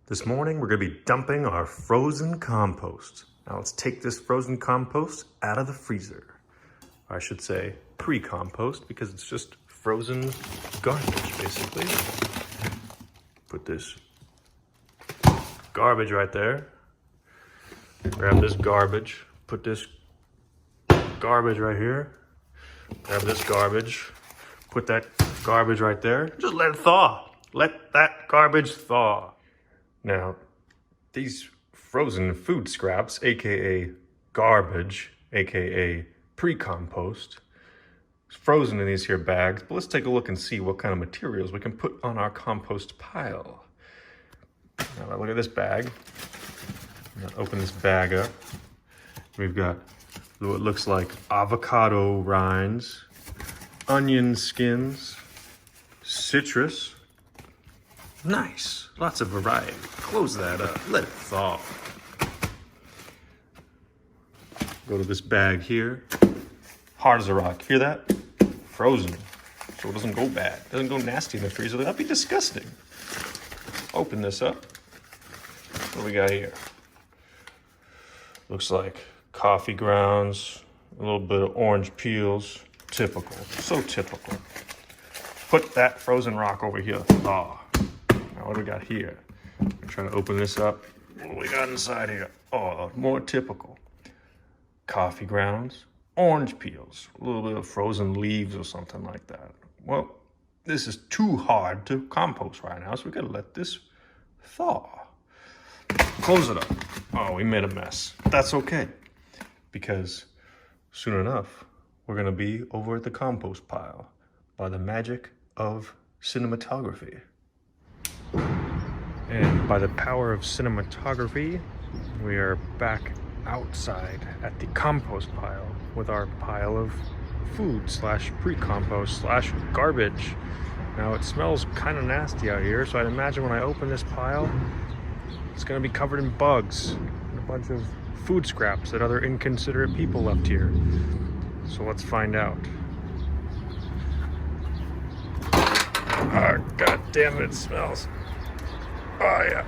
This morning, we're gonna be dumping our frozen compost. Now let's take this frozen compost out of the freezer. Or I should say pre-compost, because it's just frozen garbage, basically. Put this garbage right there. Grab this garbage, put this garbage right here. Grab this garbage, put that garbage right there. Just let it thaw. Let that garbage thaw. Now, these frozen food scraps, aka garbage, aka pre-compost, is frozen in these here bags. But let's take a look and see what kind of materials we can put on our compost pile. Now, look at this bag. I'm gonna open this bag up. We've got what looks like avocado rinds, onion skins, citrus. Nice, lots of variety. Close that up, let it thaw. Go to this bag here. Hard as a rock, hear that? Frozen, so it doesn't go bad. It doesn't go nasty in the freezer, that'd be disgusting. Open this up. What do we got here? Looks like coffee grounds, a little bit of orange peels. Typical, so typical. Put that frozen rock over here, thaw. Now what do we got here? I'm trying to open this up. What do we got inside here? Oh, more typical. Coffee grounds, orange peels, a little bit of frozen leaves or something like that. Well, this is too hard to compost right now, so we gotta let this thaw. Close it up. Oh, we made a mess. That's okay, because soon enough, we're gonna be over at the compost pile by the magic of cinematography. And by the power of cinematography, we are back outside at the compost pile with our pile of food slash pre-compost slash garbage. Now it smells kind of nasty out here, so I'd imagine when I open this pile, it's gonna be covered in bugs and a bunch of food scraps that other inconsiderate people left here. So let's find out. Oh, God damn it, it smells. Oh, yeah.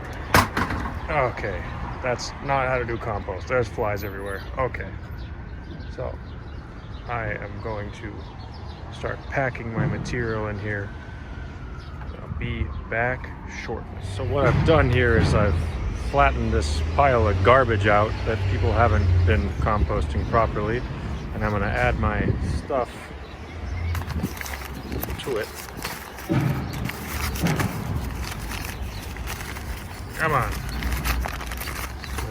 Okay, that's not how to do compost. There's flies everywhere. Okay, so I am going to start packing my material in here. I'll be back shortly. So what I've done here is I've flattened this pile of garbage out that people haven't been composting properly, and I'm going to add my stuff to it. Come on.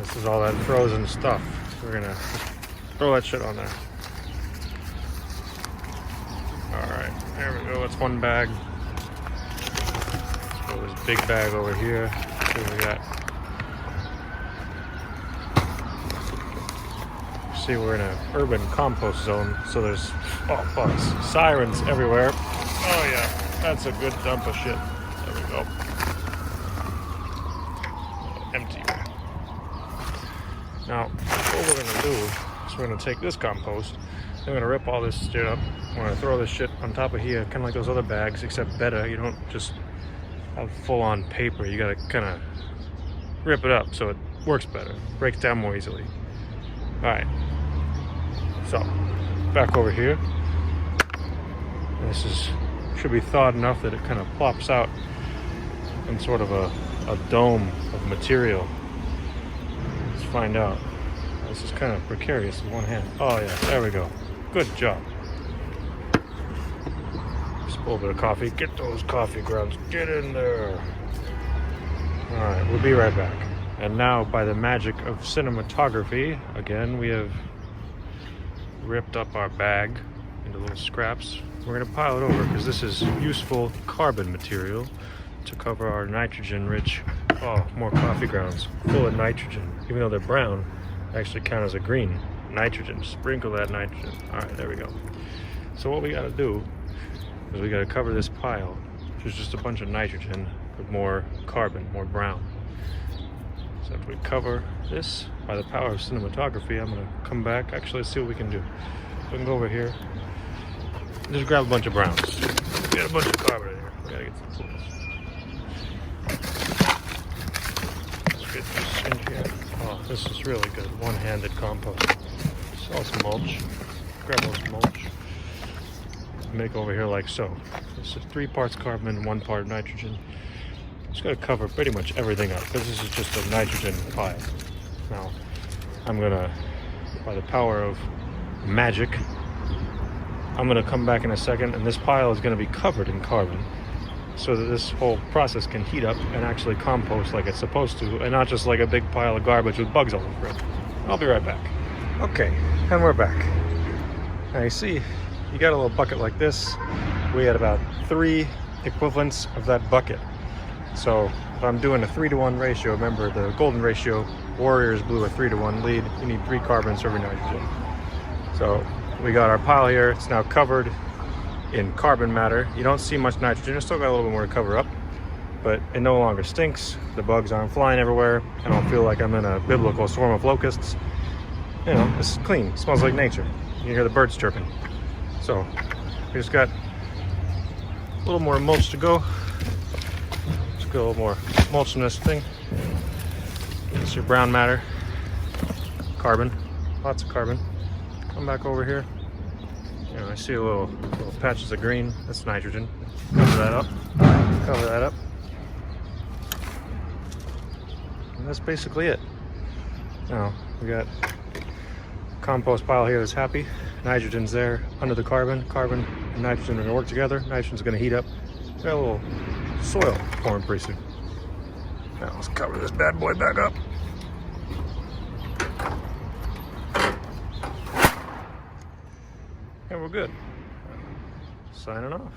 This is all that frozen stuff. We're gonna throw that shit on there. Alright, there we go. That's one bag. Let's throw this big bag over here. See what we got. See, we're in an urban compost zone, so there's bugs, sirens everywhere. Oh yeah, that's a good dump of shit. There we go. Empty. Now, what we're gonna do is we're gonna take this compost, I'm gonna rip all this shit up. We're gonna throw this shit on top of here, kind of like those other bags, except better. You don't just have full-on paper. You gotta kind of rip it up so it works better, breaks down more easily. All right. So, back over here. This should be thawed enough that it kind of plops out in sort of a dome of material. Let's find out. This is kind of precarious with one hand. Oh yeah, there we go. Good job. Just a little bit of coffee. Get those coffee grounds. Get in there. All right, we'll be right back. And now, by the magic of cinematography, again, we have ripped up our bag into little scraps. We're gonna pile it over because this is useful carbon material to cover our nitrogen-rich, more coffee grounds full of nitrogen. Even though they're brown, they actually count as a green. Nitrogen, sprinkle that nitrogen. All right, there we go. So what we gotta do is we gotta cover this pile, which is just a bunch of nitrogen with more carbon, more brown. So if we cover this by the power of cinematography, I'm gonna come back. Actually, let's see what we can do. We can go over here, just grab a bunch of browns. Get a bunch of carbon in here. We gotta get some tools. This is really good. One-handed compost. So I'll some mulch. Grab all some mulch. Make over here like so. This is 3 parts carbon, 1 part nitrogen. It's going to cover pretty much everything up because this is just a nitrogen pile. Now, I'm going to, by the power of magic, I'm going to come back in a second and this pile is going to be covered in carbon so that this whole process can heat up and actually compost like it's supposed to, and not just like a big pile of garbage with bugs all over it. I'll be right back. Okay, and we're back. Now you see, you got a little bucket like this. We had about 3 equivalents of that bucket. So if I'm doing a 3-to-1 ratio, remember the golden ratio, Warriors blew a 3-to-1 lead. You need 3 carbons for every nitrogen. So we got our pile here. It's now covered in carbon matter. You don't see much nitrogen. It's still got a little bit more to cover up, but it no longer stinks. The bugs aren't flying everywhere. I don't feel like I'm in a biblical swarm of locusts. You know, this is clean. It smells like nature. You can hear the birds chirping. So we just got a little more mulch to go. Let's go a little more mulch in this thing. It's your brown matter. Carbon. Lots of carbon. Come back over here. You know, I see little patches of green. That's nitrogen. Cover that up. Cover that up. And that's basically it. Now, we got a compost pile here that's happy. Nitrogen's there under the carbon. Carbon and nitrogen are going to work together. Nitrogen's going to heat up. We got a little soil forming pretty soon. Now, let's cover this bad boy back up. And we're good. Signing off.